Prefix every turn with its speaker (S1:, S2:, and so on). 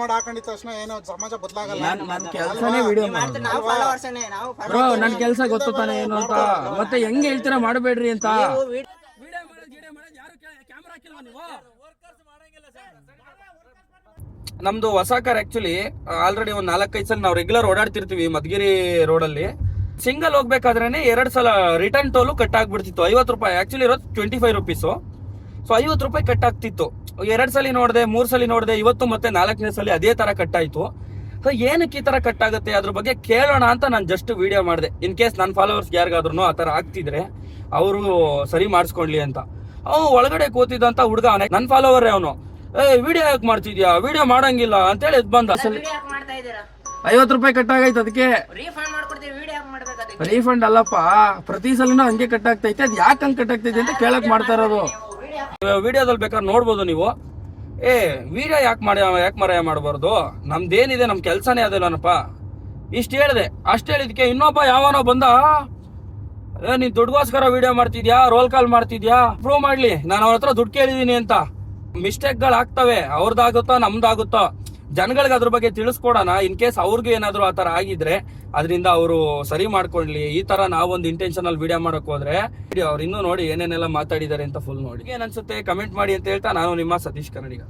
S1: ಮಾಡಿ ಹಾಕೊಂಡಿದ ತಕ್ಷಣ ಏನೋ ಸಮಾಜ ಬದಲಾಗಲ್ಲ.
S2: ನನ್ನ ಕೆಲಸನೇ ವಿಡಿಯೋ ಮಾಡೋದು ಬ್ರೋ. ನನ್ನ ಕೆಲಸ ಗೊತ್ತು ತಾನೆ ಏನು ಅಂತ. ಮತ್ತೆ ಹೆಂಗ್ ಹೇಳ್ತೀರಾ ಮಾಡಬೇಡ್ರಿ ಅಂತ.
S3: ನಮ್ದು ಹೊಸ ಕಾರ್ ಆಕ್ಚುಲಿ ಆಲ್ರೆಡಿ ಒಂದ್ 4-5 ಸಲ ನಾವು ರೆಗ್ಯುಲರ್ ಓಡಾಡ್ತಿರ್ತೀವಿ ಮಧುಗಿರಿ ರೋಡಲ್ಲಿ. ಸಿಂಗಲ್ ಹೋಗ್ಬೇಕಾದ್ರೇನೆ 2 ಸಲ ರಿಟರ್ನ್ ಟೋಲು ಕಟ್ ಆಗ್ಬಿಡ್ತಿತ್ತು. 50 ರೂಪಾಯಿ ಆಕ್ಚುಲಿ ಇರೋದು 25 ರುಪೀಸು. ಸೊ 50 ರೂಪಾಯಿ ಕಟ್ ಆಗ್ತಿತ್ತು. 2 ಸಲ ನೋಡಿದೆ, 3 ಸಲ ನೋಡಿದೆ, ಇವತ್ತು ಮತ್ತೆ 4ನೇ ಸಲ ಅದೇ ತರ ಕಟ್ ಆಯ್ತು. ಸೊ ಏನಕ್ಕೆ ಈ ತರ ಕಟ್ ಆಗುತ್ತೆ ಅದ್ರ ಬಗ್ಗೆ ಕೇಳೋಣ ಅಂತ ನಾನು ಜಸ್ಟ್ ವಿಡಿಯೋ ಮಾಡಿದೆ. ಇನ್ ಕೇಸ್ ನನ್ನ ಫಾಲೋವರ್ಸ್ ಯಾರಿಗಾದ್ರೂ ಆ ತರ ಆಗ್ತಿದ್ರೆ ಅವರು ಸರಿ ಮಾಡಿಸ್ಕೊಂಡ್ಲಿ ಅಂತ. ಅವನು ಒಳಗಡೆ ಕೂತಿದ್ದಂತ ಹುಡುಗ ನನ್ನ ಫಾಲೋವರ್ ಅವನು. ವಿಡಿಯೋ ಯಾಕೆ ಮಾಡ್ತಿದ್ಯಾ, ವಿಡಿಯೋ ಮಾಡಂಗಿಲ್ಲ ಅಂತೇಳಿ ಎದ್ ಬಂದ. 50 ರೂಪಾಯಿ ಕಟ್ ಆಗೈತೆ, ಅದಕ್ಕೆ ರೀಫಂಡ್ ಅಲ್ಲಪ್ಪ. ಪ್ರತಿ ಸಲನೂ ಹಂಗೆ ಕಟ್ ಆಗ್ತೈತೆ. ಅದ್ ಯಾಕೆ ಹಂಗೆ ಕಟ್ ಆಗ್ತೈತೆ ಅಂತ ಕೇಳಕ್ ಮಾಡ್ತಾ ಇರೋದು. ವಿಡಿಯೋದಲ್ಲಿ ಬೇಕಾದ್ರೆ ನೋಡ್ಬೋದು ನೀವು. ವಿಡಿಯೋ ಯಾಕೆ ಮರೆಯ ಮಾಡಬಾರ್ದು, ನಮ್ದೇನಿದೆ ನಮ್ ಕೆಲ್ಸನೇ ಅದಲ್ಲನಪ್ಪ. ಇಷ್ಟ ಹೇಳಿದೆ. ಅಷ್ಟ್ ಹೇಳಿದ್ಕೆ ಇನ್ನೊಬ್ಬ ಯಾವನೋ ಬಂದ, ನೀನ್ ದುಡ್ಗೋಸ್ಕರ ವಿಡಿಯೋ ಮಾಡ್ತಿದ್ಯಾ, ರೋಲ್ ಕಾಲ್ ಮಾಡ್ತಿದ್ಯಾ, ಪ್ರೂವ್ ಮಾಡ್ಲಿ, ನಾನು ಅವ್ರ ಹತ್ರ ದುಡ್ಡು ಕೇಳಿದೀನಿ ಅಂತ. ಮಿಸ್ಟೇಕ್ಗಳು ಆಗ್ತವೆ, ಅವ್ರದ್ದಾಗುತ್ತೋ ನಮ್ದಾಗುತ್ತೋ, ಜನಗಳಿಗೆ ಅದ್ರ ಬಗ್ಗೆ ತಿಳಿಸ್ಕೊಡೋಣ. ಇನ್ ಕೇಸ್ ಅವ್ರಿಗೂ ಏನಾದ್ರು ಆ ತರ ಆಗಿದ್ರೆ ಅದರಿಂದ ಅವರು ಸರಿ ಮಾಡ್ಕೊಳ್ಳಿ. ಈ ತರ ನಾವೊಂದು ಇಂಟೆನ್ಷನ್ ಅಲ್ಲಿ ವಿಡಿಯೋ ಮಾಡಕ್ ಹೋದ್ರೆ ಅವ್ರು ಇನ್ನೂ ನೋಡಿ ಏನೇನೆಲ್ಲ ಮಾತಾಡಿದಾರೆ ಅಂತ ಫುಲ್ ನೋಡಿ ಏನ್ ಅನ್ಸುತ್ತೆ ಕಮೆಂಟ್ ಮಾಡಿ ಅಂತ ಹೇಳ್ತಾ ನಾನು ನಿಮ್ಮ ಸತೀಶ್ ಕನ್ನಡಿಗ.